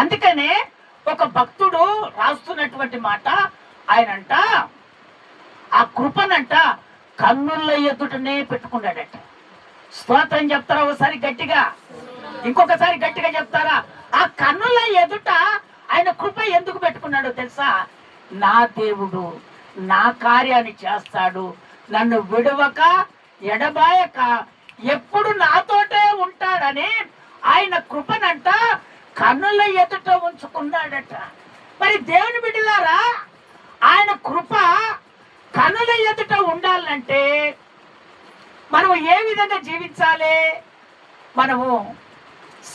అందుకనే ఒక భక్తుడు రాస్తున్నటువంటి మాట, ఆయనంట ఆ కృపనంట కన్నుల ఎదుటనే పెట్టుకున్నాడట. స్తోత్రం చెప్తారా ఒకసారి గట్టిగా, ఇంకొకసారి గట్టిగా చెప్తారా? ఆ కన్నుల ఎదుట ఆయన కృప ఎందుకు పెట్టుకున్నాడో తెలుసా? నా దేవుడు నా కార్యాన్ని చేస్తాడు, నన్ను విడవక ఎడబాయక ఎప్పుడు నాతోటే ఉంటాడని ఆయన కృపనంట కన్నుల ఎదుట ఉంచుకున్నాడట. మరి దేవుని బిడ్డలారా, ఆయన కృప కన్నుల ఎదుట ఉండాలంటే మనము ఏ విధంగా జీవించాలి? మనము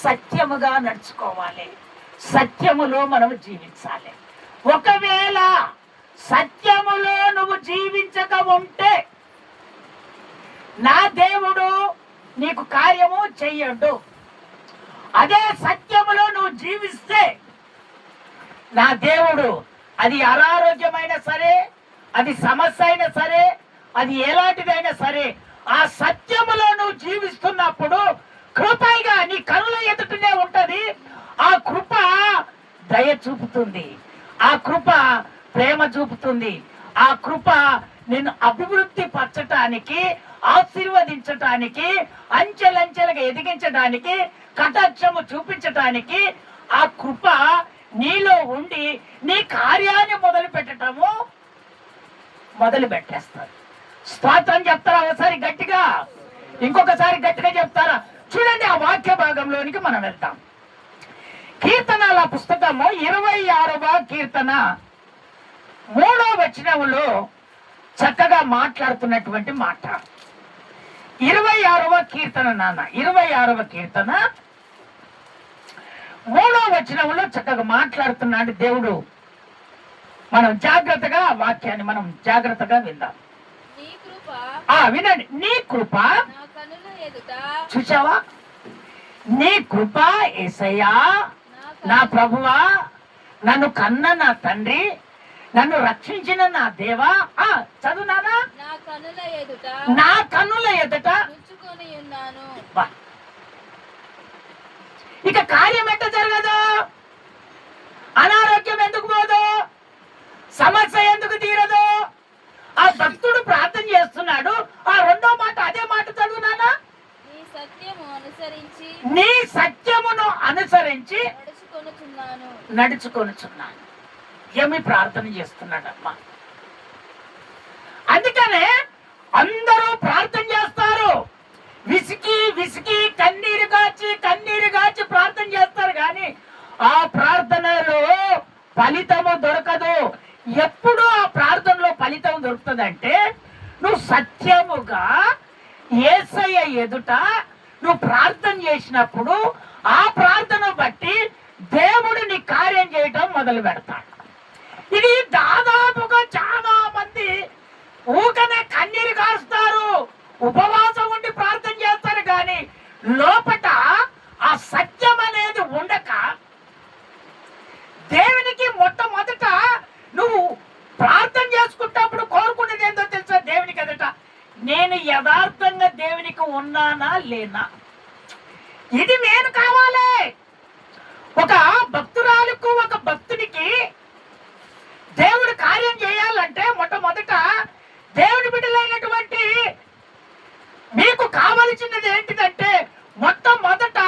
సత్యముగా నడుచుకోవాలి, సత్యములో మనము జీవించాలి. ఒకవేళ సత్యములో నువ్వు జీవించక ఉంటే నా దేవుడు నీకు కార్యము చెయ్యడు. అదే సత్యములో నువ్వు జీవిస్తే నా దేవుడు, అది అనారోగ్యమైనా సరే, అది సమస్య అయినా సరే, అది ఎలాంటిదైనా సరే, ఆ సత్యములో నువ్వు జీవిస్తున్నప్పుడు కృపగా నీ కనుల ఎదుటనే ఉంటది. ఆ కృప దయ చూపుతుంది, ఆ కృప ప్రేమ చూపుతుంది, ఆ కృప నిన్ను అభివృద్ధి పరచటానికి, ఆశీర్వదించటానికి, అంచెలంచెలుగా ఎదిగించడానికి, కటాక్షము చూపించటానికి ఆ కృప నీలో ఉండి నీ కార్యాన్ని మొదలు పెట్టటము మొదలు పెట్టేస్తారు. స్తోత్రం చెప్తారా ఒకసారి గట్టిగా, ఇంకొకసారి గట్టిగా చెప్తారా? చూడండి, ఆ వాక్య భాగంలోనికి మనం వెళ్తాం. కీర్తనల పుస్తకము 26వ కీర్తన 3వ వచనంలో చక్కగా మాట్లాడుతున్నటువంటి మాట. 26వ కీర్తన నాన్న, 26వ కీర్తన 3వ వచనంలో చక్కగా మాట్లాడుతున్నాడు దేవుడు. మనం జాగ్రత్తగా వాక్యాన్ని మనం జాగ్రత్తగా విందాం. వినండి. నీ కృప, చూసావా? నీ కృప యేసయ్యా, నా ప్రభువా, నన్ను కన్న నా తండ్రి, నన్ను రక్షించిన నా దేవా. చదువునానా? నా కన్నుల ఎదుట ఇక కార్యం ఎట్ట జరగదు? అనారోగ్యం ఎందుకు పోదు? సమస్య ఎందుకు తీరదు? ఆ భక్తుడు ప్రార్థన చేస్తున్నాడు. ఆ రెండో మాట, అదే మాట చదువునానా? నీ సత్యమును అనుసరించి నడుచుకొనుచున్నాను. ఏమి ప్రార్థన చేస్తున్నాడమ్మా? అందుకనే అందరూ ప్రార్థన చేస్తారు, విసికి విసికి కన్నీరు కాచి ప్రార్థన చేస్తారు, కానీ ఆ ప్రార్థనలో ఫలితము దొరకదు. ఎప్పుడు ఆ ప్రార్థనలో ఫలితం దొరుకుతుందంటే నువ్వు సత్యముగా యేసయ్య ఎదుట నువ్వు ప్రార్థన చేసినప్పుడు ఆ ప్రార్థన బట్టి దేవుడు నీ కార్యం చేయటం మొదలు పెడతాడు. ఇది దాదాపుగా చాలా మంది ఊకనే కన్నీరు కాస్తారు, ఉపవాసం ఉండి ప్రార్థన చేస్తారు, కానీ లోపట ఆ సత్యం అనేది ఉండక దేవునికి మొట్టమొదట నువ్వు ప్రార్థన చేసుకుంటప్పుడు కోరుకునేది ఏంటో తెలుసా? దేవునికి ఎదుట నేను యథార్థంగా దేవునికి ఉన్నానా లేనా, ఇది నేను కావాలి. ఒక భక్తురాలకు, ఒక భక్తునికి దేవుడు కార్యం చేయాలంటే మొట్టమొదట దేవుని బిడ్డలైనటువంటి మీకు కావలసినది ఏంటిదంటే మొట్టమొదట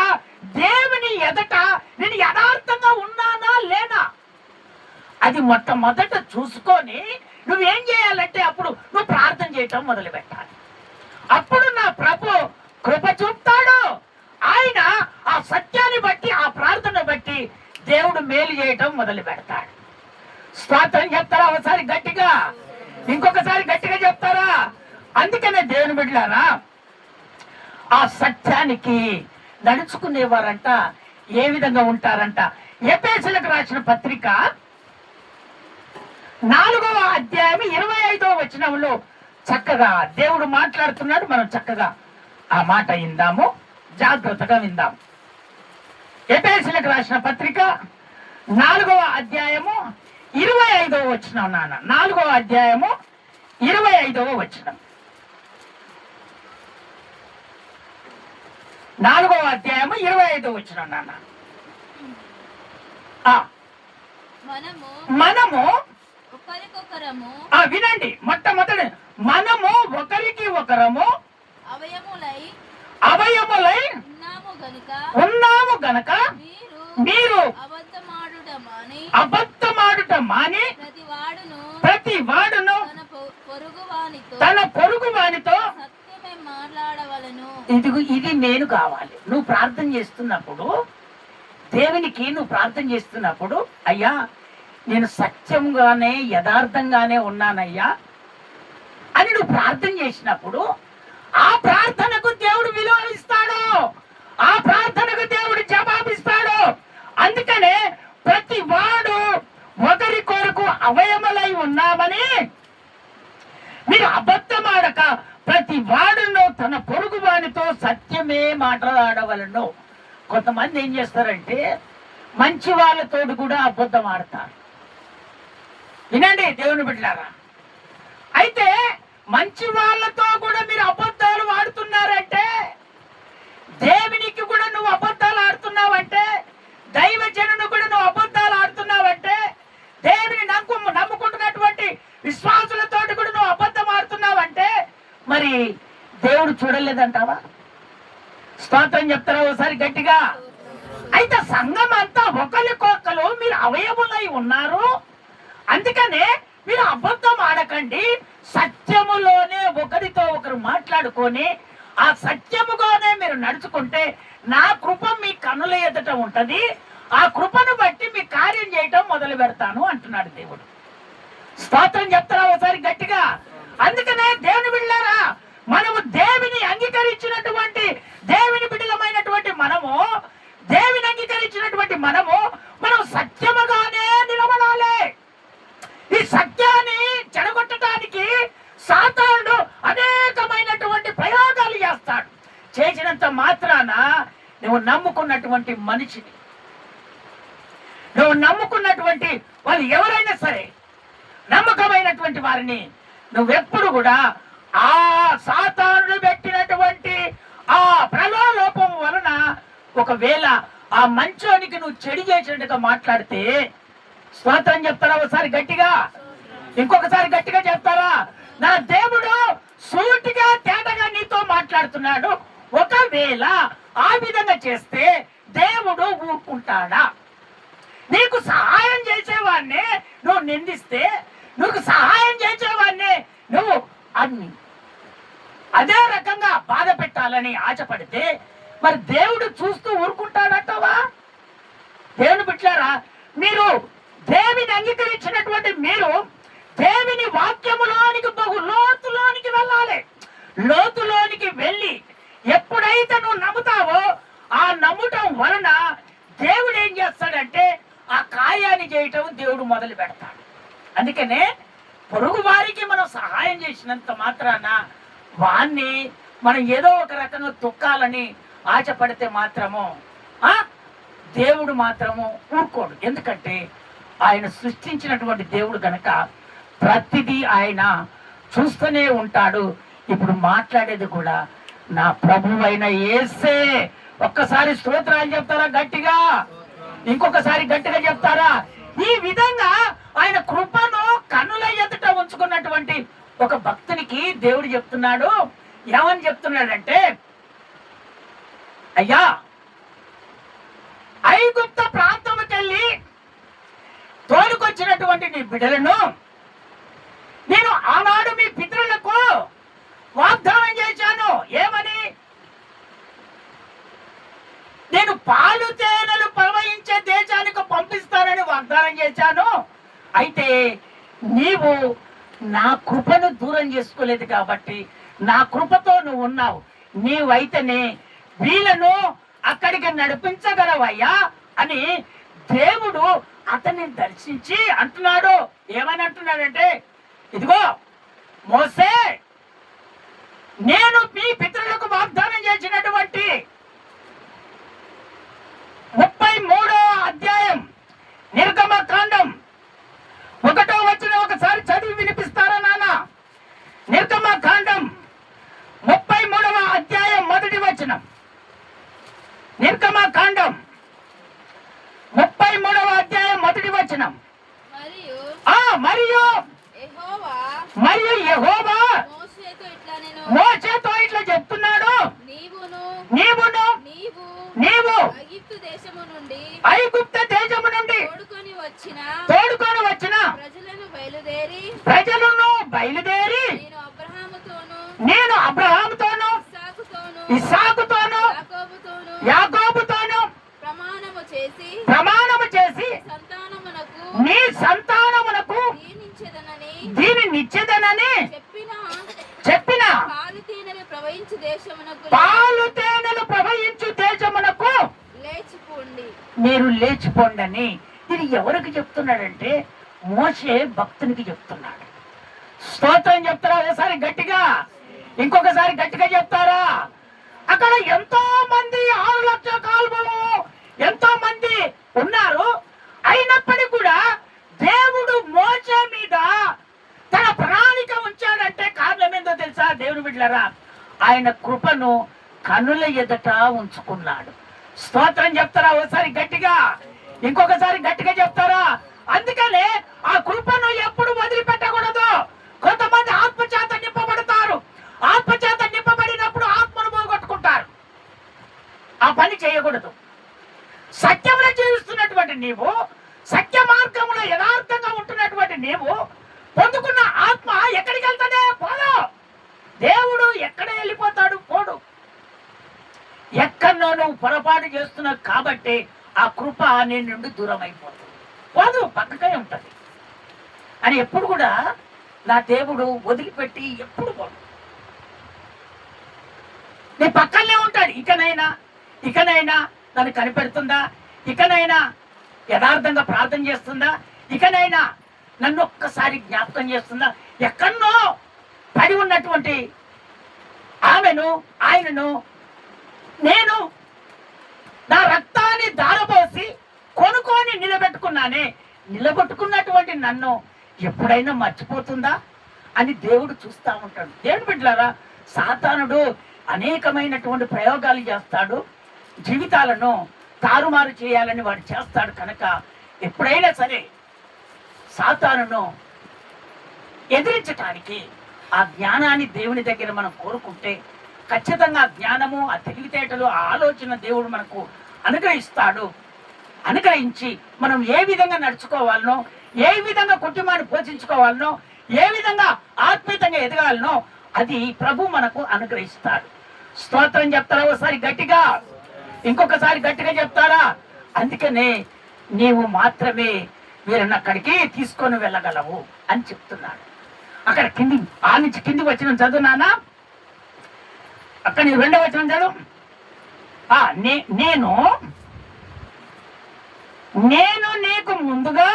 దేవుని ఎదుట నేను యథార్థంగా ఉన్నానా లేనా, అది మొట్టమొదట చూసుకొని నువ్వేం చేయాలంటే అప్పుడు నువ్వు ప్రార్థన చేయటం మొదలు పెట్టాలి. అప్పుడు నా ప్రభు కృప చూపుతాడు. ఆయన ఆ సత్యాన్ని బట్టి, ఆ ప్రార్థన బట్టి దేవుడు మేలు చేయటం మొదలు పెడతాడు. స్తోత్రం చెప్తారా ఒకసారి గట్టిగా, ఇంకొకసారి గట్టిగా చెప్తారా? అందుకనే దేవుని బిడ్డలారా, ఆ సత్యానికి నడుచుకునేవారంట ఏ విధంగా ఉంటారంట? ఎఫెసీయులకు రాసిన పత్రిక 4వ అధ్యాయం 25వ వచనంలో చక్కగా దేవుడు మాట్లాడుతున్నాడు. మనం చక్కగా ఆ మాట విందాము, జాగ్రత్తగా విందాం. ఎఫెసీయులకు రాసిన పత్రిక 4వ అధ్యాయము 25వ వచనం నాన్న, 4వ అధ్యాయము 25వ వచనం. 4వ అధ్యాయము 25వ వచనం నాన్న. మనము ఒకరికొకరము వినండి, మొట్టమొదటి మనము ఒకరికి ఒకరము అవయములై ఉన్నాము గనక మీరు అబద్ధమాడుట మాని ప్రతి వాడును తన పొరుగు వానితో ఇది నేను కావాలి. నువ్వు ప్రార్థన చేస్తున్నప్పుడు, దేవునికి నువ్వు ప్రార్థన చేస్తున్నప్పుడు, అయ్యా నేను సత్యంగానే యథార్థంగానే ఉన్నానయ్యా అని నువ్వు ప్రార్థన చేసినప్పుడు ఆ ప్రార్థనకు దేవుడు విలువ ఇస్తాడు, ఆ ప్రార్థనకు దేవుడు జవాబిస్తాడు. అందుకనే ప్రతి వాడు ఒకరి కొరకు అవయములై ఉన్నామని మీరు అబద్ధమాడక ప్రతి వాడును తన పొరుగు వానితో సత్యమే మాట్లాడవలను. కొంతమంది ఏం చేస్తారంటే మంచి వాళ్ళతో కూడా అబద్ధం ఆడతారు. వినండి దేవుని బిడ్డలారా, అయితే మంచి వాళ్ళతో కూడా మీరు అబద్ధాలు ఆడుతున్నారంటే, దేవునికి కూడా నువ్వు అబద్ధాలు ఆడుతున్నావంటే, దైవజనుని కూడా నువ్వు అబద్ధాలు ఆడుతున్నావంటే, దేవుని నమ్ముకుంటున్నటువంటి విశ్వాసులతో కూడా నువ్వు అబద్ధం ఆడుతున్నావంటే మరి దేవుడు చూడలేదంటావా? స్తోత్రం చెప్తారా ఒకసారి గట్టిగా? అయితే సంఘం అంతా ఒకరికొకరు మీరు అవయములై ఉన్నారు. అందుకనే మీరు అబద్ధం ఆడకండి, సత్యములోనే ఒకరితో ఒకరు మాట్లాడుకొని ఆ సత్యముగానే మీరు నడుచుకుంటే నా కృప మీ కన్నుల ఎదుట ఉంటది, ఆ కృపను బట్టి మీ కార్యం చేయటం మొదలు పెడతాను అంటున్నాడు దేవుడు. స్తోత్రం చెప్తారా ఒకసారి గట్టిగా? అందుకనే దేవుని బిడ్డలారా, మనము దేవుని అంగీకరించినటువంటి దేవుని బిడ్డలమైనటువంటి మనము, దేవుని అంగీకరించినటువంటి మనం సత్యముగానే నిలబడాలి. ఈ సత్యాన్ని చెడగొట్టడానికి సాతానుడు అనేకమైనటువంటి ప్రయోగాలు చేస్తాడు. చేసినంత మాత్రాన నువ్వు నమ్ముకున్నటువంటి మనిషిని, నువ్వు నమ్ముకున్నటువంటి వాళ్ళు ఎవరైనా సరే, నమ్మకమైనటువంటి వారిని నువ్వెప్పుడు కూడా ఆ సాతానుడు పెట్టినటువంటి ఆ ప్రలోభం వలన ఒకవేళ ఆ మంచోనికి నువ్వు చెడు చేసినట్టుగా మాట్లాడితే, స్తోత్రం చెప్తారా ఒకసారి గట్టిగా? ఇంకొకసారి గట్టిగా చెప్తారా? నా దేవుడు సూటిగా తేటగా నీతో మాట్లాడుతున్నాడు. ఒకవేళ ఆ విధంగా చేస్తే దేవుడు ఊరుకుంటాడా? నీకు సహాయం చేసేవాడిని నువ్వు నిందిస్తే, నువ్వు సహాయం చేసేవాడిని నువ్వు అదే రకంగా బాధ పెట్టాలని ఆశపడితే మరి దేవుడు చూస్తూ ఊరుకుంటాడంటావా? దేవుని బిడ్డలారా, మీరు దేవుని అంగీకరించినటువంటి మీరు దేవుని వాక్యములోనికి బహు లోతులోనికి వెళ్ళాలి. లోతులోనికి వెళ్ళి ఎప్పుడైతే నువ్వు నమ్ముతావో ఆ నమ్ముటం వలన దేవుడు ఏం చేస్తాడంటే ఆ కార్యాన్ని చేయటం దేవుడు మొదలు పెడతాడు. అందుకనే పొరుగు వారికి మనం సహాయం చేసినంత మాత్రాన వాణ్ణి మనం ఏదో ఒక రకంగా తొక్కాలని ఆశపడితే మాత్రము దేవుడు మాత్రము ఊరుకోడు. ఎందుకంటే ఆయన సృష్టించినటువంటి దేవుడు గనక ప్రతిదీ ఆయన చూస్తూనే ఉంటాడు. ఇప్పుడు మాట్లాడేది కూడా నా ప్రభువు అయిన యేసే. ఒక్కసారి స్తోత్రాలు చెప్తారా గట్టిగా? ఇంకొకసారి గట్టిగా చెప్తారా? ఈ విధంగా ఆయన కృపను కన్నుల ఎదుట ఉంచుకున్నటువంటి ఒక భక్తునికి దేవుడు చెప్తున్నాడు. ఏమని చెప్తున్నాడంటే, అయ్యా ఐగుప్త ప్రాంతంకెళ్ళి తోలుకొచ్చినటువంటి నీ బిడ్డలను నేను ఆనాడు మీ పితరులకు వాగ్దానం చేశాను. ఏమని? నేను పాలు తేనెలు ప్రవహించే దేశానికి పంపిస్తానని వాగ్దానం చేశాను. అయితే నీవు నా కృపను దూరం చేసుకోలేదు కాబట్టి నా కృపతో నువ్వు ఉన్నావు. నీవైతేనే వీళ్ళను అక్కడికి నడిపించగలవయ్యా అని దేవుడు అతన్ని దర్శించి అంటున్నాడు. ఏమని అంటున్నాడంటే, ఇదిగో మోసే, నేను మీ పితరులకు వాగ్దానం చేసినటువంటి 33వ అధ్యాయం నిర్గమకాండం 1వ వచనం ఒకసారి చదివి వినిపిస్తారా నాన్న? నిర్గమకాండం 33వ అధ్యాయం 1వ వచనం. నిర్గమకాండం 33వ అధ్యాయం వచనం. మరియు మరియు యెహోవా యెహోవా మోషేతో ఇట్లా చెప్తున్నాడు, నీవు ఐగుప్తు దేశము నుండి తోడుకొని వచ్చిన ప్రజలను బయలుదేరి నేను అబ్రహాముతోను ఇస్సాకుతోను యాకోబుతోను ప్రమాణము చేసి నీ సంతానమునకు దీనినిచ్చేదనని చెప్పిన పాలు తేనెలు ప్రవహించు దేశమునకు మీరు లేచిపోండని. ఇది ఎవరికి చెప్తున్నాడంటే మోషే భక్తునికి చెప్తున్నాడు. స్తోత్రం చెప్తారా? ఒకసారి గట్టిగా, ఇంకొకసారి గట్టిగా చెప్తారా? అక్కడ ఎంతో మంది 6 లక్షల కాల్వలు ఎంతో మంది ఉన్నారు. అయినప్పటికీ కూడా దేవుడు మోషే మీద తన ప్రణాళిక ఉంచాడంటే కారణం ఏందో తెలుసా దేవుని బిడ్డలారా? ఆయన కృపను కనుల ఎదుట ఉంచుకున్నాడు. స్తోత్రం చెప్తారా? ఒకసారి గట్టిగా, ఇంకొకసారి గట్టిగా చెప్తారా? అందుకనే ఆ కృపను ఎప్పుడు వదిలిపెట్టకూడదు. కొంతమంది ఆత్మచేత నింపబడతారు. ఆత్మచేత నింపబడినప్పుడు ఆత్మను పోగొట్టుకుంటారు. ఆ పని చేయకూడదు. సత్యమును జీవిస్తున్నటువంటి నీవు, సత్య మార్గంలో యథార్థంగా ఉంటున్నటువంటి నీవు పొందుకున్న ఆత్మ ఎక్కడికి వెళ్తానే పోదు. దేవుడు ఎక్కడ వెళ్ళిపోతాడు? పోడు. ఎక్కడో నువ్వు పొరపాటు చేస్తున్నావు కాబట్టి ఆ కృప నీ నుండి దూరం అయిపోతుంది. పోదు, పక్కకే ఉంటది అని ఎప్పుడు కూడా నా దేవుడు వదిలిపెట్టి ఎప్పుడు పోడు. నీ పక్కనే ఉంటాడు. ఇకనైనా నన్ను కనిపెడుతుందా? ఇకనైనా యథార్థంగా ప్రార్థన చేస్తుందా? ఇకనైనా నన్ను ఒక్కసారి జ్ఞాపకం చేస్తుందా? ఎక్కడో పడి ఉన్నటువంటి ఆమెను, ఆయనను నేను నా రక్తాన్ని ధారపోసి కొనుక్కొని నిలబెట్టుకున్నానే, నిలబెట్టుకున్నటువంటి నన్ను ఎప్పుడైనా మర్చిపోతుందా అని దేవుడు చూస్తూ ఉంటాడు. దేవుడు బిడ్డలారా, సాతానుడు అనేకమైనటువంటి ప్రయోగాలు చేస్తాడు. జీవితాలను తారుమారు చేయాలని వాడు చేస్తాడు. కనుక ఎప్పుడైనా సరే సాతానును ఎదిరించటానికి ఆ జ్ఞానాన్ని దేవుని దగ్గర మనం కోరుకుంటే ఖచ్చితంగా ఆ జ్ఞానము, ఆ తెలివితేటలు, ఆ ఆలోచన దేవుడు మనకు అనుగ్రహిస్తాడు. అనుగ్రహించి మనం ఏ విధంగా నడుచుకోవాలనో, ఏ విధంగా కుటుంబాన్ని పోషించుకోవాలనో, ఏ విధంగా ఆత్మీయంగా ఎదగాలనో అది ప్రభు మనకు అనుగ్రహిస్తాడు. స్తోత్రం చెప్తారా? ఒకసారి గట్టిగా, ఇంకొకసారి గట్టిగా చెప్తారా? అందుకనే నీవు మాత్రమే వీరిని అక్కడికి తీసుకొని వెళ్ళగలవు అని చెప్తున్నాడు. అక్కడ కింది ఆ నుంచి కిందికి వచ్చిన చదువునానా, అక్కడ 2వ వచనం చదువు. నేను నీకు ముందుగా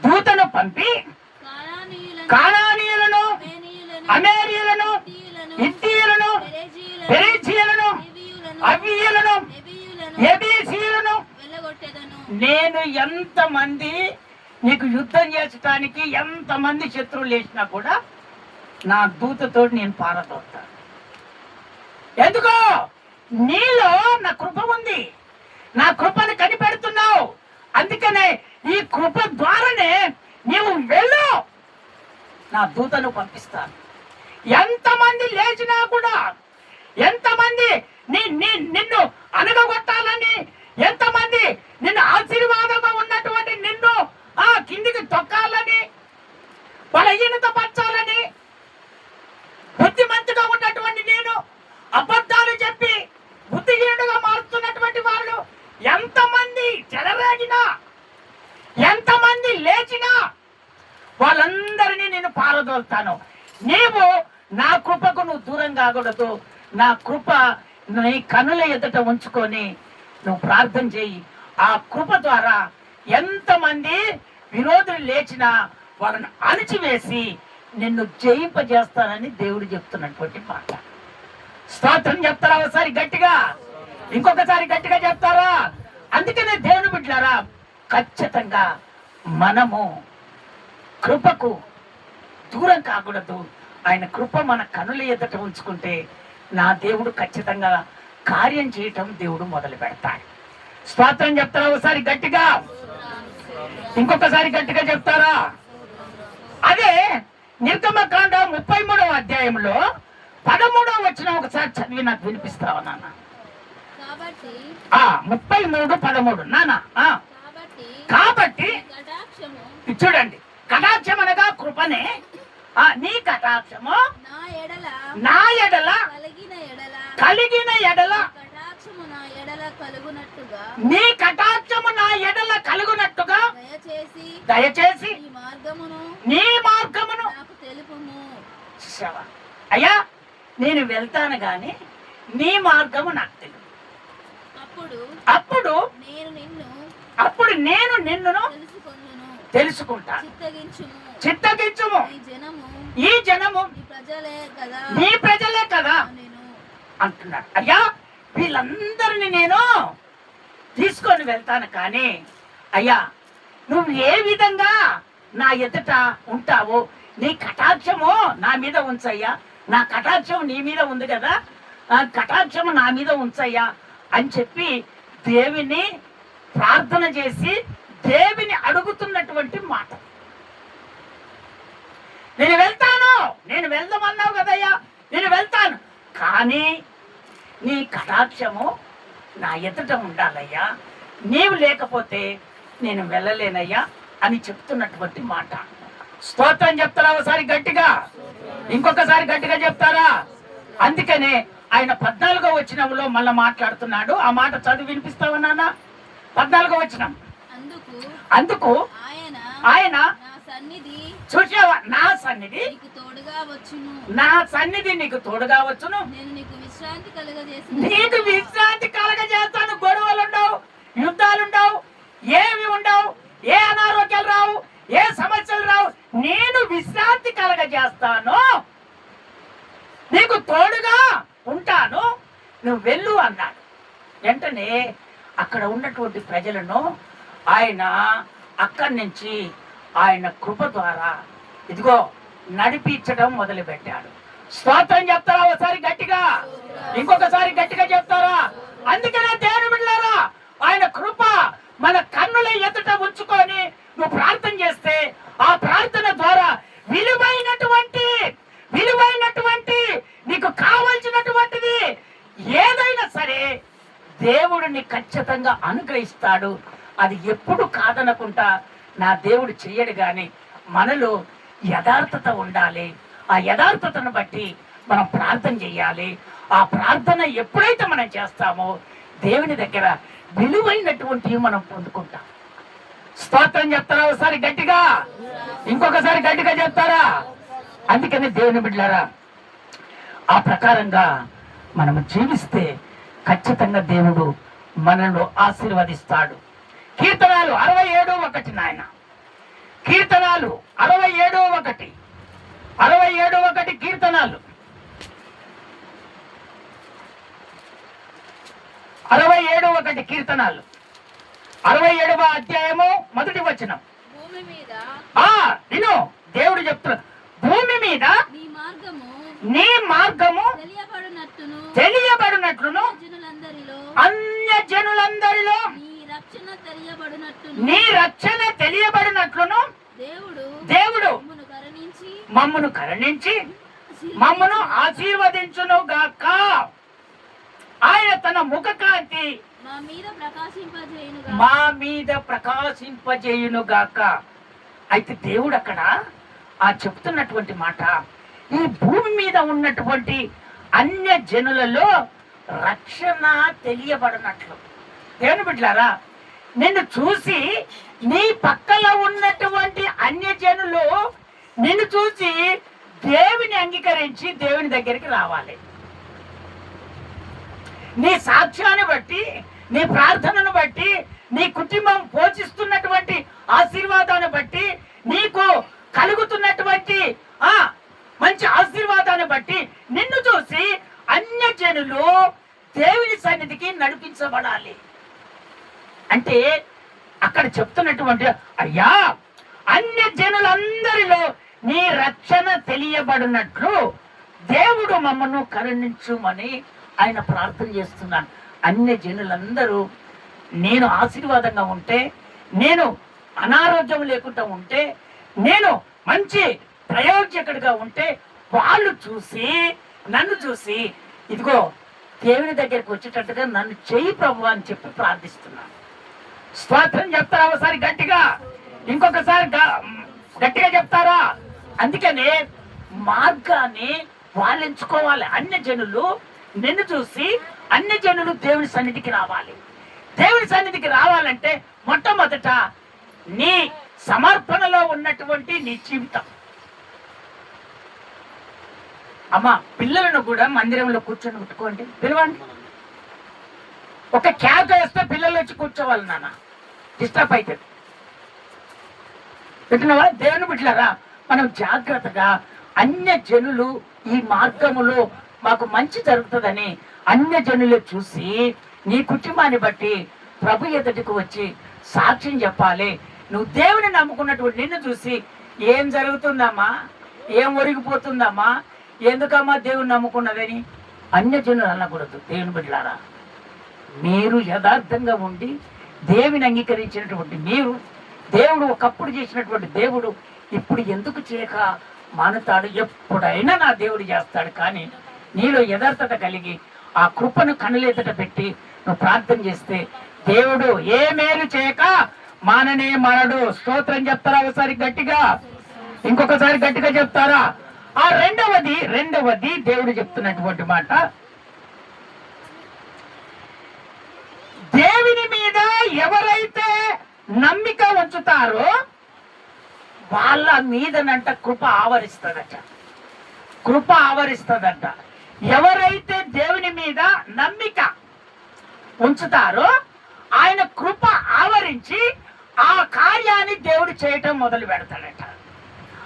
దూతను పంపి కానానీయులను, అమోరీయులను, హిత్తీయులను, పెరిజీయులను, అవ్వీయులను, యెబూసీయులను నేను ఎంతమంది నీకు యుద్ధం చేసడానికి ఎంతమంది శత్రువులు వేసినా కూడా నా దూతతో నేను పారదోస్తాను. ఎందుకో నీలో నా కృప ఉంది. నా కృపను కనిపెడుతున్నావు. అందుకనే ఈ కృప ద్వారానే నీవు వెళ్ళు, నా దూతను పంపిస్తాను. ఎంతమంది లేచినా కూడా, ఎంతమంది నిన్ను అనగగొట్టాలని, ఎంతమంది నిన్ను ఆశీర్వాదంగా ఉన్నటువంటి నిన్ను కిందికి తొక్కాలని, బలహీనత పరచాలని, బుద్ధిమంతుగా ఉన్నటువంటి నేను అబద్ధాలు చెప్పి బుద్ధిహీనుడుగా మారుతున్నటువంటి వాళ్ళు ఎంతమంది చెలరేగినా, ఎంతమంది లేచినా వాళ్ళందరినీ నేను పారదోలుతాను. నీవు నా కృపకు నువ్వు దూరం కాకూడదు. నా కృప నీ కనుల ఎదుట ఉంచుకొని నువ్వు ప్రార్థన చేయి. ఆ కృప ద్వారా ఎంతమంది విరోధులు లేచినా వాళ్ళని అణిచివేసి నిన్ను జయింపజేస్తానని దేవుడు చెప్తున్నటువంటి మాట. స్తోత్రం చెప్తారా? ఒకసారి గట్టిగా, ఇంకొకసారి గట్టిగా చెప్తారా? అందుకనే దేవుని బిడ్డలారా, ఖచ్చితంగా మనము కృపకు దూరం కాకూడదు. ఆయన కృప మన కనుల ఎదుట ఉంచుకుంటే నా దేవుడు ఖచ్చితంగా కార్యం చేయటం దేవుడు మొదలు పెడతాడు. స్తోత్రం చెప్తారా? ఒకసారి గట్టిగా. ఇంకొకసారి గట్టిగా చెప్తారా? అదే నిర్గమకాండ 33వ అధ్యాయంలో 13వ వచనం ఒకసారి చదివి నాకు వినిపిస్తావా నాన్న? కాబట్టి 33:13 నాన్న. కాబట్టి కాబట్టి కటాక్షము చూడండి, కటాక్షం అనగా కృపనే. నీ కటాక్షము నా ఎడల కలిగిన ఎడల కటాక్షము నా ఎడల కలుగునట్టుగా నీ కటాక్షము నా ఎడల కలుగునట్టుగా దయచేసి నీ మార్గమును నాకు తెలుపుము. అయ్యా, నేను వెళ్తాను గాని నీ మార్గము నాకు తెలుపు. అప్పుడు నేను నిన్ను తెలుసుకుంటా. చిత్తగించుము. ఈ జనము నీ ప్రజలే కదా అంటున్నాడు. అయ్యా, వీళ్ళందరినీ నేను తీసుకొని వెళ్తాను, కానీ అయ్యా నువ్వు ఏ విధంగా నా ఎదుట ఉంటావో నీ కటాక్షము నా మీద ఉంచయ్యా. నా కటాక్షం నీ మీద ఉంది కదా, కటాక్షము నా మీద ఉంచయ్యా అని చెప్పి దేవుని ప్రార్థన చేసి దేవుని అడుగుతున్నటువంటి మాట. నేను వెళ్దామన్నావు కదయ్యా, నేను వెళ్తాను, కానీ నీ కటాక్షము నా ఎదుట ఉండాలయ్యా. నీవు లేకపోతే నేను వెళ్ళలేనయ్యా అని చెప్తున్నటువంటి మాట. స్తోత్రం చెప్తారా ఒకసారి గట్టిగా? ఇంకొకసారి గట్టిగా చెప్తారా? అందుకనే ఆయన 14వ వచనంలో మళ్ళా మాట్లాడుతున్నాడు. ఆ మాట చదివి వినిపిస్తావా నాన్న? 14వ వచనం. అందుకు ఆయన చూసావా, నా సన్నిధి నీకు తోడుగా వచ్చును, నీకు విశ్రాంతి కలగజేస్తాను. గొడవలు ఉండవు, యుద్ధాలు ఉండవు, ఏమి ఉండవు, ఏ అనారోగ్యాలు రావు, ఏ సమస్యలు రావు. నేను విశ్రాంతి కలగజేస్తాను, నీకు తోడుగా ఉంటాను, నువ్వు వెళ్ళు అన్నాడు. వెంటనే అక్కడ ఉన్నటువంటి ప్రజలను ఆయన అక్కడి నుంచి ఆయన కృప ద్వారా ఇదిగో నడిపించడం మొదలు పెట్టాడు. స్తోత్రం చెప్తారా ఒకసారి గట్టిగా? ఇంకొకసారి గట్టిగా చెప్తారా? అందుకనే దేవుని బిడ్డలారా, ఆయన కృప మన కన్నుల ఎదుట ఉంచుకొని నువ్వు ప్రార్థన చేస్తే ఆ ప్రార్థన ద్వారా విలువైనటువంటి నీకు కావలసినటువంటిది ఏదైనా సరే దేవుడిని ఖచ్చితంగా అనుగ్రహిస్తాడు. అది ఎప్పుడు కాదనకుండా నా దేవుడు చెయ్యడు. గాని మనలో యథార్థత ఉండాలి. ఆ యథార్థతను బట్టి మనం ప్రార్థన చేయాలి. ఆ ప్రార్థన ఎప్పుడైతే మనం చేస్తామో దేవుని దగ్గర విలువైనటువంటివి మనం పొందుకుంటాం. స్తోత్రం చెప్తారా ఒకసారి గట్టిగా? ఇంకొకసారి గట్టిగా చెప్తారా? అందుకని దేవుని బిడ్డలారా, ఆ ప్రకారంగా మనము జీవిస్తే ఖచ్చితంగా దేవుడు మనల్ని ఆశీర్వదిస్తాడు. కీర్తనాలు 67:1 నాయన. కీర్తనాలు 67:1 కీర్తనాలు 67:1 కీర్తనాలు 67వ అధ్యాయము 1వ వచనం. విను, దేవుడు చెప్తున్నాడు, భూమి మీద నీ మార్గము తెలియబడినట్లును అన్య జనులందరిలో నీ రక్షణ తెలియబడినట్లును దేవుడు మమ్మను కరుణించి మమ్మను ఆశీర్వదించును గాక. ఆయన తన ముఖ కాంతి మా మీద ప్రకాశింపజేయును గాక. అయితే దేవుడు అక్కడ చెప్తున్నటువంటి మాట, ఈ భూమి మీద ఉన్నటువంటి అన్య జనులలో రక్షణ తెలియబడినట్లు. దేవుని బిడ్డలారా, నిన్ను చూసి నీ పక్కన ఉన్నటువంటి అన్య జనులు నిన్ను చూసి దేవుని అంగీకరించి దేవుని దగ్గరికి రావాలి. నీ సాక్ష్యాన్ని బట్టి, నీ ప్రార్థనను బట్టి, నీ కుటుంబం పోషిస్తున్నటువంటి ఆశీర్వాదాన్ని బట్టి, నీకు కలుగుతున్నటువంటి మంచి ఆశీర్వాదాన్ని బట్టి నిన్ను చూసి అన్య జనులు దేవుని సన్నిధికి నడిపించబడాలి. అంటే అక్కడ చెప్తున్నటువంటి, అయ్యా అన్య జనులందరిలో నీ రక్షణ తెలియబడినట్లు దేవుడు మమ్మను కరుణించుమని ఆయన ప్రార్థన చేస్తున్నాను. అన్య జనులందరూ నేను ఆశీర్వాదంగా ఉంటే, నేను అనారోగ్యం లేకుండా ఉంటే, నేను మంచి ప్రయోజకుడిగా ఉంటే, వాళ్ళు చూసి నన్ను చూసి ఇదిగో దేవుని దగ్గరికి వచ్చేటట్టుగా నన్ను చెయ్యి ప్రభు అని చెప్పి ప్రార్థిస్తున్నాను. స్తోత్రం చెప్తారా ఒకసారి గట్టిగా? ఇంకొకసారి గట్టిగా చెప్తారా? అందుకనే మార్గాన్ని వాళ్ళు ఎంచుకోవాలి. అన్య జనులు నిన్ను చూసి అన్య జనులు దేవుని సన్నిధికి రావాలి. దేవుని సన్నిధికి రావాలంటే మొట్టమొదట నీ సమర్పణలో ఉన్నటువంటి నీ జీవితం. అమ్మ, పిల్లలను కూడా మందిరంలో కూర్చొని పెట్టుకోండి, పిలవండి. ఒక క్యాబ్ వేస్తే పిల్లలు వచ్చి కూర్చోవాలి నాన్న, డిస్టర్బ్ అవుతుంది. పెట్టినవా? దేవుని బిడ్డలారా, మనం జాగ్రత్తగా అన్య జనులు ఈ మార్గములో మాకు మంచి జరుగుతుందని అన్య జనులు చూసి నీ కుటుంబాన్ని బట్టి ప్రభు ఎదుటికి వచ్చి సాక్ష్యం చెప్పాలి. నువ్వు దేవుని నమ్ముకున్నటువంటి నిన్ను చూసి ఏం జరుగుతుందమ్మా, ఏం ఒరిగిపోతుందమ్మా, ఎందుకమ్మా దేవుని నమ్ముకున్నదని అన్యజనులు అనకూడదు. దేవుని బిడ్డలారా, మీరు యథార్థంగా ఉండి దేవుని అంగీకరించినటువంటి మీరు, దేవుడు ఒకప్పుడు చేసినటువంటి దేవుడు ఇప్పుడు ఎందుకు చేయక మానుతాడు? ఎప్పుడైనా నా దేవుడు చేస్తాడు. కానీ నీలో యథార్థత కలిగి ఆ కృపను కనులేతట పెట్టి నువ్వు ప్రార్థన చేస్తే దేవుడు ఏ మేలు చేయక మాననే మానడు. స్తోత్రం చెప్తారా ఒకసారి గట్టిగా? ఇంకొకసారి గట్టిగా చెప్తారా? ఆ రెండవది దేవుడు చెప్తున్నటువంటి మాట, దేవుని మీద ఎవరైతే నమ్మిక ఉంచుతారో వాళ్ళ మీదనంట కృప ఆవరిస్తుందట. కృప ఆవరిస్తుందంట. ఎవరైతే దేవుని మీద నమ్మిక ఉంచుతారో ఆయన కృప ఆవరించి ఆ కార్యాన్ని దేవుడు చేయటం మొదలు పెడతాడట.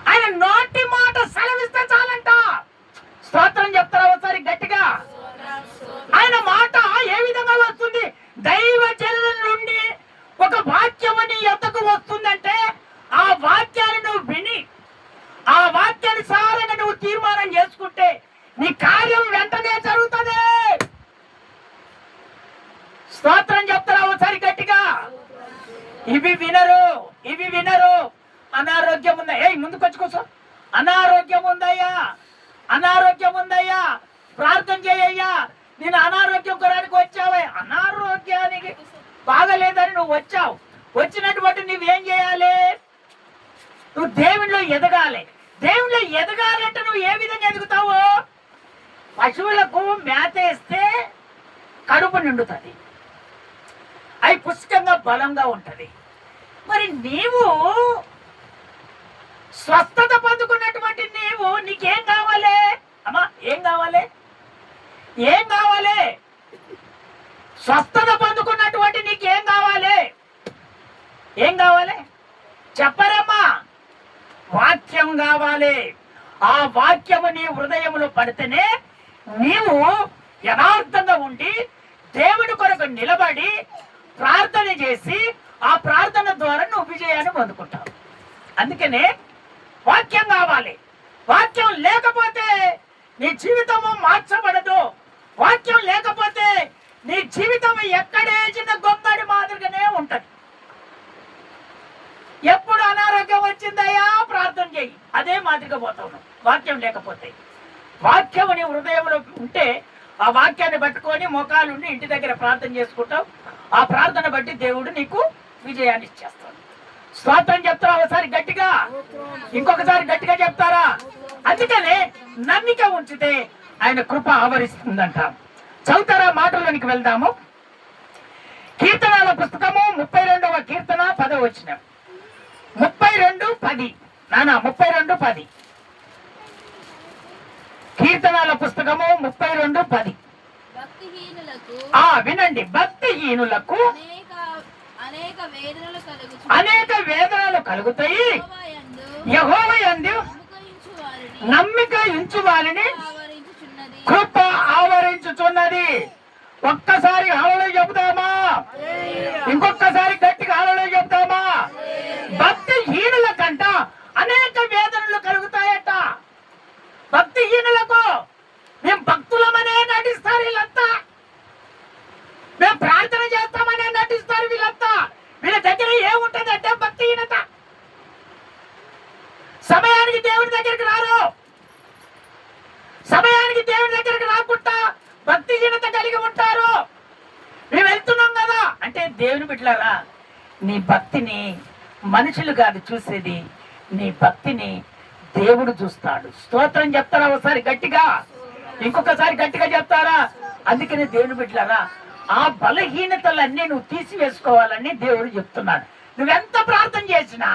ఆయన నోటి మాట సెలవిస్తే చాలంట. స్తోత్రం చెప్తారా ఒకసారి గట్టిగా? ఆయన మాట ఏ విధంగా వస్తుంది? దైవ జనుల నుండి ఒక వాక్యము నీ యొద్దకు వస్తుందంటే ఆ వాక్యాన్ని నువ్వు విని ఆ వాక్యానుసారంగా నువ్వు తీర్మానం చేసుకుంటే నీ కార్యం వెంటనే జరుగుతుంది. స్తోత్రం చెప్తారా ఒకసారి గట్టిగా? ఇవి వినరు. అనారోగ్యం ఉందా? ముందుకొచ్చి కూర్చో. అనారోగ్యం ఉందయ్యా, ప్రార్థన చేయయ్యా. నేను అనారోగ్యం కొరకు వచ్చావే, అనారోగ్యానికి బాగలేదని నువ్వు వచ్చావు. వచ్చినటువంటి నువ్వేం చేయాలి? నువ్వు దేవునిలో ఎదగాలి. దేవునిలో ఎదగాలంటే నువ్వు ఏ విధంగా ఎదుగుతావు? పశువులకు మేత వేస్తే కడుపు నిండుతుంది, అవి పుష్కంగా బలంగా ఉంటది. మరి నీవు స్వస్థత పొందుకున్నటువంటి నీకేం కావాలి అమ్మా? ఏం కావాలి? స్వస్థత పొందుకున్నటువంటి నీకేం కావాలి? చెప్పరమ్మా? వాక్యం కావాలి. ఆ వాక్యము నీ హృదయములో పడితేనే నీవు యథార్థంగా ఉండి దేవుడి కొరకు నిలబడి ప్రార్థన చేసి ఆ ప్రార్థన ద్వారా నువ్వు విజయాన్ని పొందుకుంటావు. అందుకనే వాక్యం కావాలి. వాక్యం లేకపోతే నీ జీవితము మార్చబడదు. వాక్యం లేకపోతే నీ జీవితం ఎక్కడే చిన్న గొంగడి మాదిరిగానే ఉంటది. ఎప్పుడు అనారోగ్యం వచ్చిందయ్యా ప్రార్థన చేయి, అదే మాదిరిగా పోతావు. వాక్యం లేకపోతే, వాక్యం నీ హృదయంలో ఉంటే ఆ వాక్యాన్ని పట్టుకొని మోకాలుండి ఇంటి దగ్గర ప్రార్థన చేసుకుంటావు. ఆ ప్రార్థన బట్టి దేవుడు నీకు విజయాన్ని ఇచ్చేస్తాడు. స్తోత్రం చెప్తారా ఒకసారి గట్టిగా? ఇంకొకసారి గట్టిగా చెప్తారా? అందుకనే నమ్మిక ఉంచితే ఆయన కృప ఆవరిస్తుందంట. చదువుతారా? మాటలోనికి వెళ్దాము. కీర్తనాల పుస్తకము 32వ కీర్తన 10వ వచనం. 32:10 నానా, 32:10. కీర్తనాల పుస్తకము 32:10. వినండి. భక్తిహీనులకు అనేక వేదనలు కలుగుతాయి, యెహోవా యందు నమ్మిక ఉంచు వారిని కృప ఆవరించుచున్నది. ఒక్కసారి హల్లెలూయా చెబుతామా? ఇంకొకసారి గట్టిగా హల్లెలూయా చెబుతామా? భక్తిహీనుల కంట అనేక వేదనలు కలుగుతాయట. భక్తిహీనులకు మేము భక్తులమనే నటిస్తారు వీళ్ళంతా, మేము ప్రార్థన చేస్తామనే నటిస్తారు వీళ్ళంతా. వీళ్ళ దగ్గర ఏముంటదంటే భక్తిహీనత. భక్తిహీనత కలిగి ఉంటారు. మేము వెళ్తున్నాం కదా అంటే దేవుని బిడ్డలారా, నీ భక్తిని మనుషులు కాదు చూసేది, నీ భక్తిని దేవుడు చూస్తాడు. స్తోత్రం చెప్తారా ఒకసారి గట్టిగా, ఇంకొకసారి గట్టిగా చెప్తారా? అందుకని దేవుని బిడ్డలారా, ఆ బలహీనతలన్నీ నువ్వు తీసివేసుకోవాలని దేవుడు చెప్తున్నాడు. నువ్వెంత ప్రార్థన చేసినా,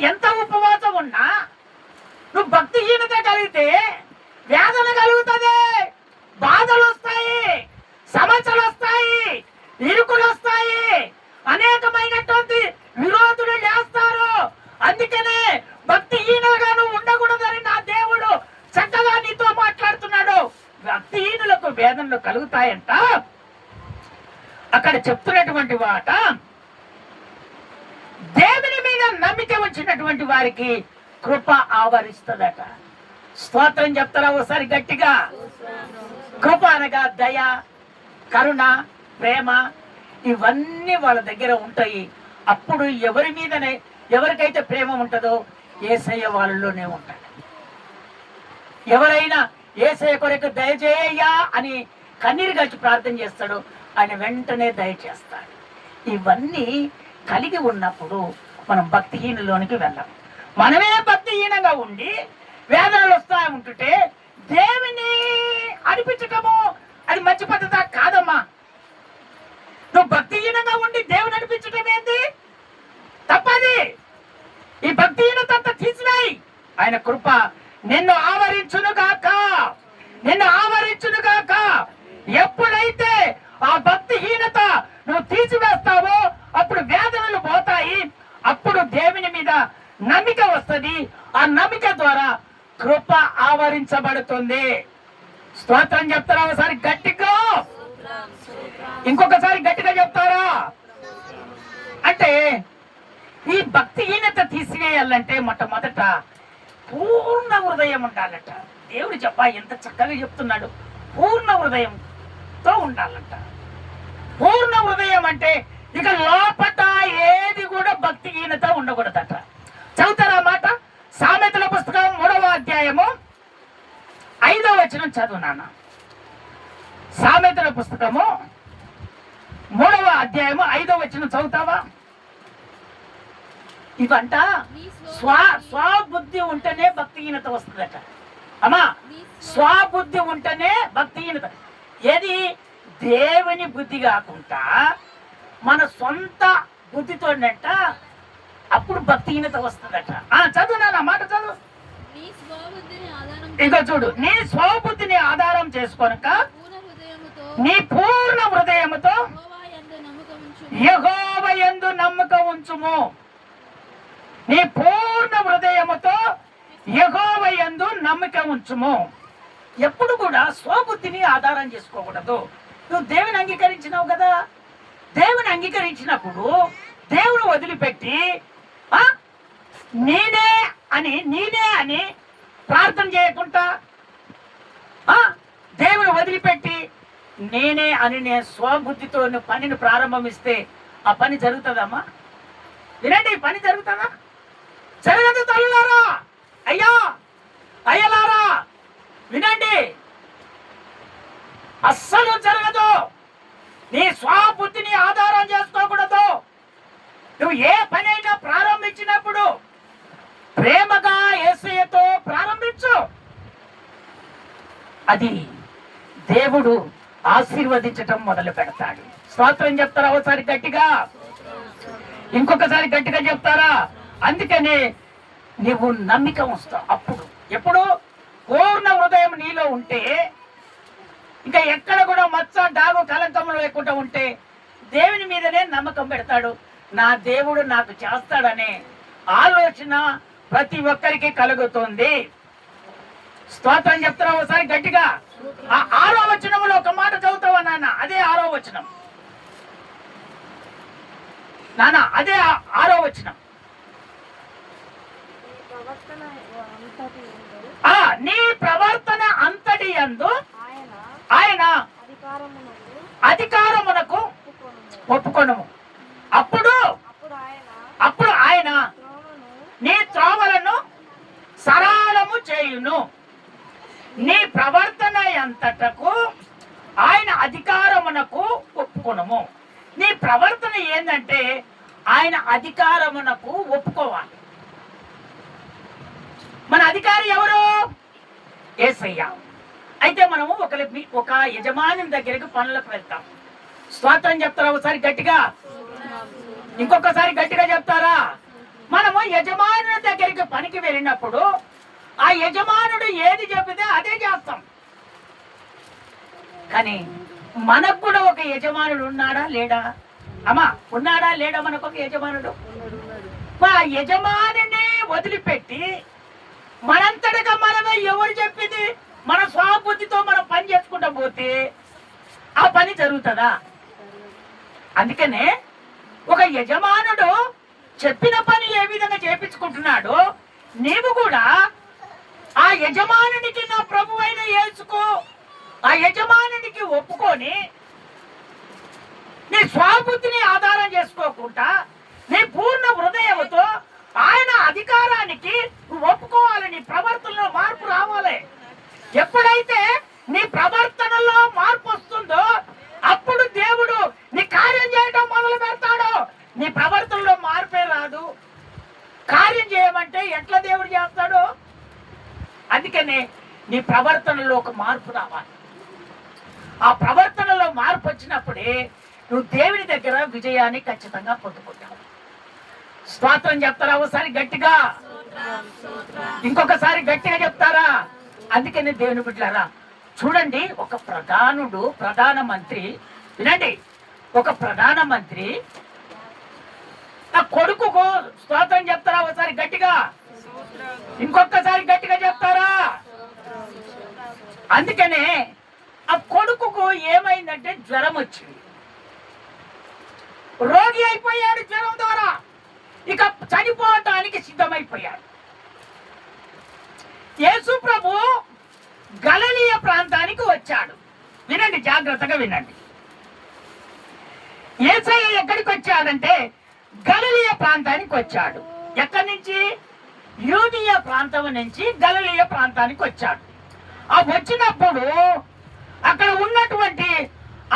ఎంత ఉపవాసం ఉన్నా, నువ్వు భక్తిహీనత కలిగితే వేదన కలుగుతుంది, బాధలు వస్తాయి, సమస్యలు వస్తాయి, ఇరుకులు వస్తాయి, అనేకమైనటువంటి విరోధులు చేస్తారు. అందుకనే భక్తిహీనులుగా నువ్వు ఉండకూడదని నా దేవుడు చక్కగా నీతో మాట్లాడుతున్నాడు. భక్తిహీనులకు వేదనలు కలుగుతాయంట. అక్కడ చెప్తున్నటువంటి మాట, దేవుని మీద నమ్మిక ఉంచినటువంటి వారికి కృప ఆవరిస్తుందట. స్తోత్రం చెప్తారా ఒకసారి గట్టిగా? కృప అనగా దయ, కరుణ, ప్రేమ, ఇవన్నీ వాళ్ళ దగ్గర ఉంటాయి. అప్పుడు ఎవరి మీదనే ఎవరికైతే ప్రేమ ఉంటుందో యేసయ్య వాళ్ళలోనే ఉంటాడు. ఎవరైనా యేసయ్య కొరకు దయచేయ్యా అని కన్నీరు గడిచి ప్రార్థన చేస్తాడు, ఆయన వెంటనే దయచేస్తాడు. ఇవన్నీ కలిగి ఉన్నప్పుడు మనం భక్తిహీనలోనికి వెళ్ళాం. మనమే భక్తిహీనంగా ఉండి వేదనలు వస్తా ఉంటుంటే దేవుని అనిపించటము అది మంచి పద్ధత కాదమ్మా. నువ్వు భక్తిహీనంగా ఉండి దేవుని అనిపించటం ఏంది? తప్పది. ఈ భక్తిహీనత తీసివేయి. ఆయన కృప నిన్ను ఆవరించునుగాక, నిన్ను ఆవరించునుగాక. ఎప్పుడైతే ఆ భక్తిహీనత నువ్వు తీసివేస్తావో అప్పుడు వేదనలు పోతాయి, అప్పుడు దేవుని మీద నమ్మిక వస్తుంది. ఆ నమ్మిక ద్వారా కృప ఆవరించబడుతుంది. స్తోత్రం చెప్తారా ఒకసారి గట్టిగా? ఇంకొకసారి గట్టిగా చెప్తారా? అంటే ఈ భక్తిహీనత తీసివేయాలంటే మొట్టమొదట పూర్ణ హృదయం ఉండాలట. దేవుడు ఎంత చక్కగా చెప్తున్నాడు. పూర్ణ హృదయంతో ఉండాలంట. పూర్ణ హృదయం అంటే ఇక లోపట ఏది కూడా భక్తిహీనత ఉండకూడదట. చదువుతారా మాట? సామెతల పుస్తకం 3వ అధ్యాయము 5వ వచనం చదువు నాన్న. సామెతల పుస్తకము 3వ అధ్యాయము 5వ వచనం చదువుతావా? ఇవంట స్వబుద్ధి ఉంటేనే భక్తిహీనత వస్తుందట. అమ్మా, స్వబుద్ధి ఉంటేనే భక్తిహీనత. ఏది? దేవుని బుద్ధి కాకుండా మన సొంత బుద్ధితోనంట అప్పుడు భక్తిహీనత వస్తుందట. చదువు నాన్న మాట చదువు. ఇక చూడు, నీ స్వబుద్ధిని ఆధారం చేసుకొనక నీ పూర్ణ హృదయముతో యెహోవా యందు నమ్మకం ఉంచుము. నీ పూర్ణ హృదయముతో యెహోవా యందు నమ్మకం ఉంచుము. ఎప్పుడు కూడా స్వబుద్ధిని ఆధారం చేసుకోకూడదు. నువ్వు దేవుని అంగీకరించినావు కదా, దేవుని అంగీకరించినప్పుడు దేవుని వదిలిపెట్టి నేనే అని ప్రార్థన చేయకుండా దేవుని వదిలిపెట్టి నేనే అని నేను స్వబుద్ధితో పనిని ప్రారంభమిస్తే ఆ పని జరుగుతుందమ్మా? వినండి, పని జరుగుతుందా? జరగదు తల్లులారా, అయ్యలారా వినండి, అస్సలు జరగదు. నీ స్వబుద్ధిని ఆధారం చేసుకోకూడదు. నువ్వు ఏ పనైనా ప్రారంభించినప్పుడు ప్రేమగా యేసయ్యతో ప్రారంభించు. అది దేవుడు ఆశీర్వదించటం మొదలు పెడతాడు. స్తోత్రం చెప్తారా ఒకసారి గట్టిగా? ఇంకొకసారి గట్టిగా చెప్తారా? అందుకని నువ్వు నమ్మిక వస్తావు. అప్పుడు ఎప్పుడు పూర్ణ హృదయం నీలో ఉంటే, ఇంకా ఎక్కడ కూడా మచ్చ డాగు కలంకం లేకుండా ఉంటే దేవుని మీదనే నమ్మకం పెడతాడు. నా దేవుడు నాకు చేస్తాడనే ఆలోచన ప్రతి ఒక్కరికి కలుగుతుంది. స్తోత్రం చెప్తారా ఒకసారి గట్టిగా? ఆ 6వ వచనంలో ఒక మాట చదువుతావా నాన్న? అదే 6వ వచనం నాన్న, అదే 6వ వచనం. నీ ప్రవర్తన అంతటి యందు ఆయన అధికారమునకు ఒప్పుకొనుము. అప్పుడు ఆయన నీ త్రోవలను సరళము చేయును. నీ ప్రవర్తన ఎంతటకు అధికారమునకు ఒప్పుకొనము. నీ ప్రవర్తన ఏంటంటే ఆయన అధికారమునకు ఒప్పుకోవాలి. మన అధికారి ఎవరు? యేసయ్య. అయితే మనము ఒక యజమాని దగ్గరికి పనులకు వెళ్తాం. స్తోత్రం చెప్తారా ఒకసారి గట్టిగా? ఇంకొకసారి గట్టిగా చెప్తారా? మనము యజమానుడి దగ్గరికి పనికి వెళ్ళినప్పుడు ఆ యజమానుడు ఏది చెబితే అదే చేస్తాం. కానీ మనకు కూడా ఒక యజమానుడు ఉన్నాడా లేడా? అమ్మా, ఉన్నాడా లేడా మనకు ఒక యజమానుడు? ఆ యజమానిని వదిలిపెట్టి మనంతటిగా మనమే ఎవరు చెప్పింది మన స్వబుద్ధితో మనం పని చేసుకుంటా పోతే ఆ పని జరుగుతుందా? అందుకనే ఒక యజమానుడు చెప్పిన పని ఏ విధంగా చేపించుకుంటున్నాడో నీవు కూడా ఆ యజమానునికి నా ప్రభు అయిన యేసుకు ఆ యజమానునికి ఒప్పుకొని నీ స్వబుద్ధిని ఆధారం చేసుకోకుండా నీ పూర్ణ హృదయంతో ఆయన అధికారానికి ఒప్పుకోవాలి. నీ ప్రవర్తనలో మార్పు రావాలి. ఎప్పుడైతే నీ ప్రవర్తనలో మార్పు వస్తుందో అప్పుడు దేవుడు నీ కార్యం చేయడం మొదలు పెడతాడు. నీ ప్రవర్తనలో మార్పే రాదు. కార్యం చేయమంటే ఎట్లా దేవుడు చేస్తాడు? అందుకనే నీ ప్రవర్తనలో ఒక మార్పు రావాలి. ఆ ప్రవర్తనలో మార్పు వచ్చినప్పుడే నువ్వు దేవుని దగ్గర విజయాన్ని ఖచ్చితంగా పొందుకుంటావు. స్తోత్రం చెప్తారా ఒకసారి గట్టిగా? ఇంకొకసారి గట్టిగా చెప్తారా? అందుకనే దేవుని బిడ్డలారా చూడండి, ఒక ప్రధానమంత్రి వినండి, ఒక ప్రధానమంత్రి ఆ కొడుకుకు స్తోత్రం చెప్తారా ఒకసారి గట్టిగా? ఇంకొకసారి గట్టిగా చెప్తారా? అందుకనే ఆ కొడుకుకు ఏమైందంటే జ్వరం వచ్చింది. రోగి అయిపోయాడు జ్వరం ద్వారా. ఇక చనిపోవటానికి సిద్ధమైపోయాడు. యేసు ప్రభు గలిలయ ప్రాంతానికి వచ్చాడు. వినండి, జాగ్రత్తగా వినండి. యేసయ్య ఎక్కడికి వచ్చాడంటే గలిలయ ప్రాంతానికి వచ్చాడు. ఎక్కడి నుంచి? యూదియా ప్రాంతం నుంచి గలిలయ ప్రాంతానికి వచ్చాడు. ఆ వచ్చినప్పుడు అక్కడ ఉన్నటువంటి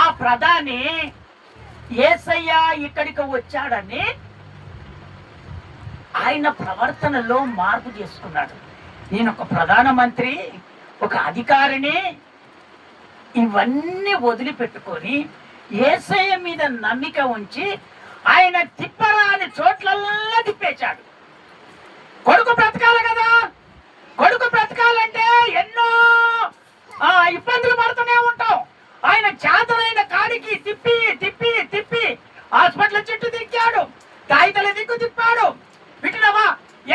ఆ ప్రధాని యేసయ్య ఇక్కడికి వచ్చాడని ఆయన ప్రవర్తనలో మార్పు చేసుకున్నాడు. నేను ఒక ప్రధానమంత్రి, ఒక అధికారిని, ఇవన్నీ వదిలిపెట్టుకొని యేసయ్య మీద నమ్మిక ఉంచి ఆయన తిప్పరాని చోట్లల్లా తిప్పేశాడు. కొడుకు బ్రతకాలి కదా. కొడుకు బ్రతకాలంటే ఎన్నో ఇబ్బందులు పడుతూనే ఉంటాం. ఆయన చేతనైన కాడికి తిప్పి తిప్పి తిప్పి హాస్పిటల్ చుట్టూ తిప్పాడు, కాగితాల దిక్కు తిప్పాడు, వింటున్నావా?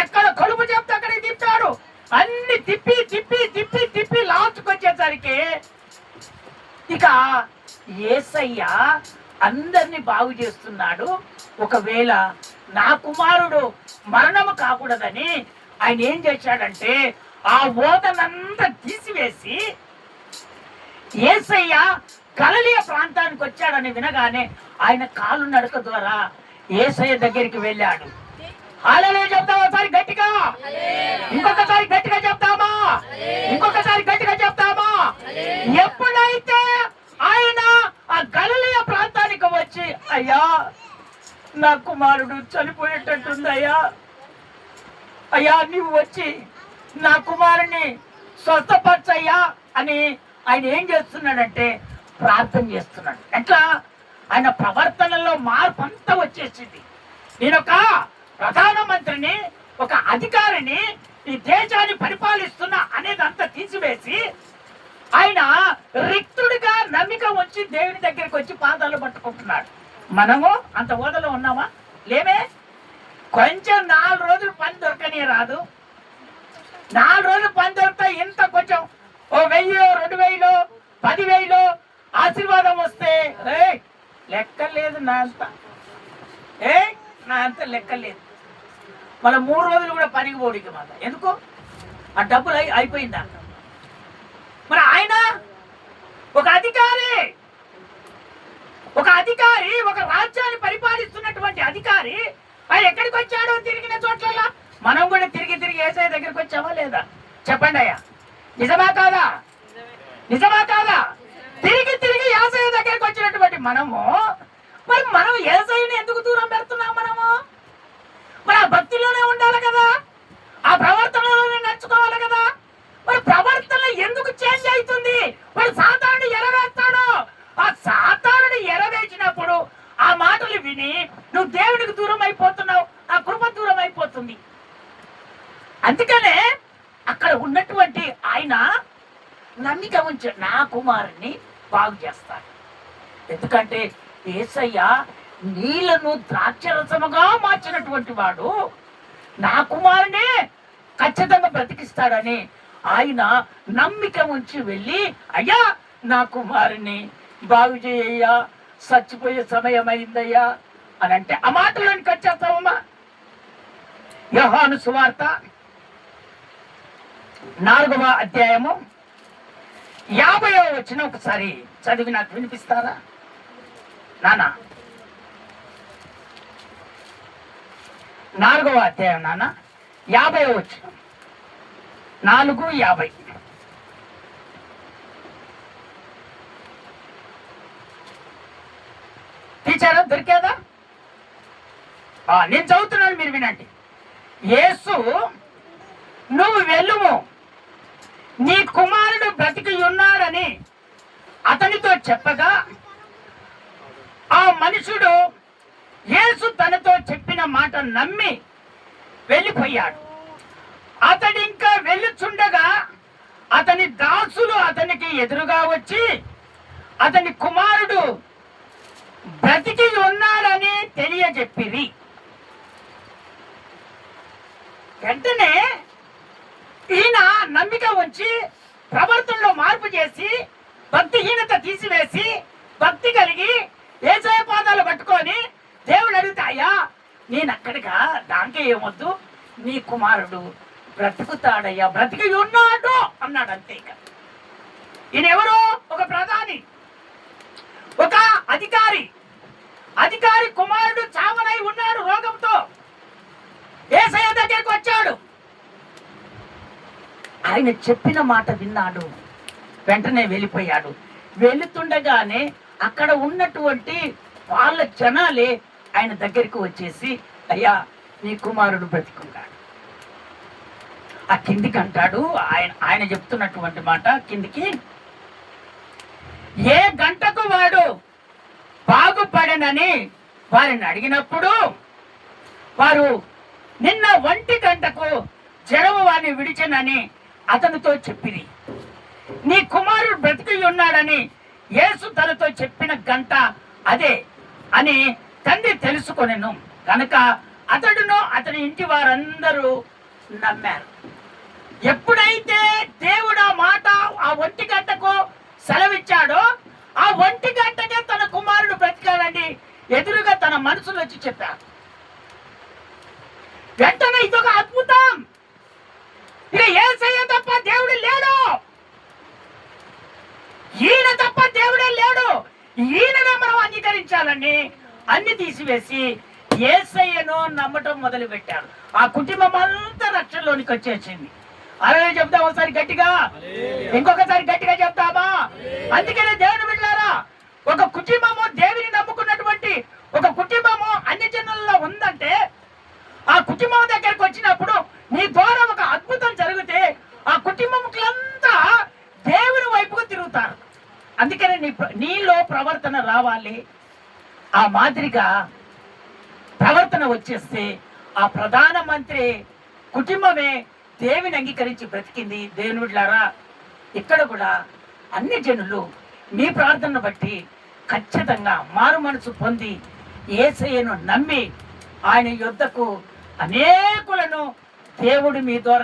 ఎక్కడ కడుపు చెప్తే అక్కడికి తిప్పాడు. అన్ని తిప్పి తిప్పి తిప్పి తిప్పి లాస్ట్కి వచ్చేసరికి ఇక యేసయ్య అందరినీ బాగు చేస్తున్నాడు. ఒకవేళ నా కుమారుడు మరణము కాకూడదని ఆయన ఏం చేశాడంటే ఆ ఓదనంతా తీసివేసి యేసయ్య గలిలయ ప్రాంతానికి వచ్చాడని వినగానే ఆయన కాలు నడక ద్వారా యేసయ్య దగ్గరికి వెళ్ళాడు. హల్లెలూయా చెప్తావా ఒకసారి గట్టిగా? ఇంకొకసారి గట్టిగా చెప్తామా? ఇంకొకసారి గట్టిగా చెప్తామా? ఎప్పుడైతే ఆయన ఆ గలిలయ ప్రాంతానికి వచ్చి అయ్యా నా కుమారుడు చనిపోయేటట్టుందయ్యా, అయ్యా నీవు వచ్చి నా కుమారుని స్వస్థపరచయ్యా అని ఆయన ఏం చేస్తున్నాడంటే ప్రార్థన చేస్తున్నాడు. ఎట్లా? ఆయన ప్రవర్తనలో మార్పు అంతా వచ్చేసింది. నేను ఒక ప్రధానమంత్రిని, ఒక అధికారిని, ఈ దేశాన్ని పరిపాలిస్తున్నా అనేదంతా తీసివేసి ఆయన రిక్తుడిగా నమ్మిక వచ్చి దేవుని దగ్గరికి వచ్చి పాదాలు పట్టుకుంటున్నాడు. మనము అంత ఓదలో ఉన్నామా? లేమే. కొంచెం 4 రోజులు పని దొరకనే రాదు. 4 రోజులు పని దొరికితే ఇంత కొంచెం 1000, 2000, 10,000 ఆశీర్వాదం వస్తే లెక్కలేదు. నా అంత లెక్కలేదు. మళ్ళీ 3 రోజులు కూడా పనికి పోడికి మళ్ళీ ఎందుకు? ఆ డబ్బులు అయిపోయిందా? మరి ఆయన ఒక అధికారి, ఒక రాజ్యాన్ని పరిపాలిస్తున్నటువంటి అధికారి ఆయన ఎక్కడికి వచ్చాడు? తిరిగిన చోట్ల మనం కూడా తిరిగి తిరిగి యేసయ్య దగ్గరికి వచ్చామా లేదా? చెప్పండి అయ్యా, నిజమా కాదా? నిజమా కాదా? తిరిగి తిరిగి యేసయ్య దగ్గరికి వచ్చినటువంటి మనము మరి మనం యేసయ్యని ఎందుకు దూరం పెడుతున్నాం? మనము మరి ఆ భక్తిలోనే ఉండాలి కదా, ఆ ప్రవర్తనలోనే నడుచుకోవాలి కదా. మరి ప్రవర్తన ఎందుకు చేంజ్ అవుతుంది? మరి సాతానుడు ఎరవేస్తాడు. ఆ సాతానుడు ఎరవేసినప్పుడు ఆ మాటలు విని నువ్వు దేవుడికి దూరం అయిపోతున్నావు, ఆ కృప దూరం అయిపోతుంది. అందుకనే అక్కడ ఉన్నటువంటి ఆయన నమ్మిక ఉంచి నా కుమారుని బాగు చేస్తాడు. ఎందుకంటే యేసయ్య నీళ్లను ద్రాక్షరసముగా మార్చినటువంటి వాడు నా కుమారునే ఖచ్చితంగా బ్రతికిస్తాడని ఆయన నమ్మిక ఉంచి వెళ్ళి, అయ్యా నా కుమారుని బాగు చేయయ్యా, చచ్చిపోయే సమయం అయిందయ్యా అని అంటే ఆ మాటలోనికి వచ్చేస్తామమ్మా. యోహాను సువార్త 4వ అధ్యాయము 50వ వచనం ఒకసారి చదివి నాకు వినిపిస్తారా నాన్న? 4వ అధ్యాయం నాన్న 50వ వచనం, 4:50. టీచర్ దొరికేదా? నేను చదువుతున్నాను, మీరు వినండి. యేసు నువ్వు వెళ్ళుము, నీ కుమారుడు బ్రతికి ఉన్నాడని అతనితో చెప్పగా ఆ మనుషుడు యేసు తనతో చెప్పిన మాట నమ్మి వెళ్ళిపోయాడు. అతడు ఇంకా వెళ్ళుచుండగా అతని దాసులు అతనికి ఎదురుగా వచ్చి అతని కుమారుడు బ్రతికి ఉన్నాడని తెలియజెప్పిరి. వెంటనే ఈయన నమ్మిక ఉంచి ప్రవర్తనలో మార్పు చేసి భక్తిహీనత తీసివేసి భక్తి కలిగి యేసయ్య పాదాలు పట్టుకొని దేవుడు అడిగితే, అయ్యా నేను అక్కడిగా దానికే ఏమొద్దు, నీ కుమారుడు బ్రతుకుతాడయ్యా, బ్రతికి ఉన్నాడు అన్నాడు. అంతే. ఇక ఈయన ఎవరు? ఒక ప్రధాని, ఒక అధికారి కుమారుడు చావనై ఉన్నాడు రోగంతో. యేసయ్య దగ్గరికి వచ్చాడు, ఆయన చెప్పిన మాట విన్నాడు, వెంటనే వెళ్ళిపోయాడు. వెళుతుండగానే అక్కడ ఉన్నటువంటి వాళ్ళ జనాలే ఆయన దగ్గరికి వచ్చేసి, అయ్యా నీ కుమారుడు బ్రతికున్నాడు. ఆ కిందికి అంటాడు, ఆయన చెప్తున్నటువంటి మాట కిందికి, ఏ గంటకు వాడు బాగుపడనని వారిని అడిగినప్పుడు వారు నిన్న 1 గంటకు జ్వరము వారిని విడిచెనని అతనితో చెప్పిరి. నీ కుమారుడు బ్రతికి ఉన్నాడని యేసు తనతో చెప్పిన గంట అదే అని తండ్రి తెలుసుకొనెను కనుక అతడును అతని ఇంటి వారందరూ నమ్మారు. ఎప్పుడైతే దేవుడు ఆ మాట ఆ 1 గంటకు సెలవిచ్చాడో ఆ 1 గంటకే తన కుమారుడు బ్రతికాడని ఎదురుగా తన మనసులో వచ్చి చెప్పాడు. వెంటనే ఇదొక అద్భుతం. ఇక యేసయ్య తప్ప దేవుడు లేడు, ఈయన తప్ప దేవుడే లేడు, ఈయననే మనం అంగీకరించాలని అన్ని తీసివేసి యేసయ్యను నమ్మటం మొదలు పెట్టాడు. ఆ కుటుంబం అంతా రక్షణలోనికి వచ్చేసింది. అలాగే చెప్తాం ఒకసారి గట్టిగా, ఇంకొకసారి గట్టిగా చెప్తామా? అందుకనే దేవుని బిడ్డలారా, ఒక కుటుంబము దేవుని నమ్ముకున్నటువంటి ఒక కుటుంబము అన్ని జనులలో ఉందంటే ఆ కుటుంబం దగ్గరకు వచ్చినప్పుడు నీ ద్వారా ఒక అద్భుతం జరిగితే ఆ కుటుంబములంతా దేవుని వైపుకు తిరుగుతారు. అందుకనే నీలో ప్రవర్తన రావాలి. ఆ మాదిరిగా ప్రవర్తన వచ్చేస్తే ఆ ప్రధానమంత్రి కుటుంబమే దేవుని అంగీకరించి బ్రతికింది. దేవుని బిడ్డలారా, ఇక్కడ కూడా అన్ని జనులు మీ ప్రార్థనను బట్టి ఖచ్చితంగా మారు మనసు పొంది యేసయ్యను నమ్మి ఆయన యొద్దకు అనేకులను దేవుడు మీ ద్వారా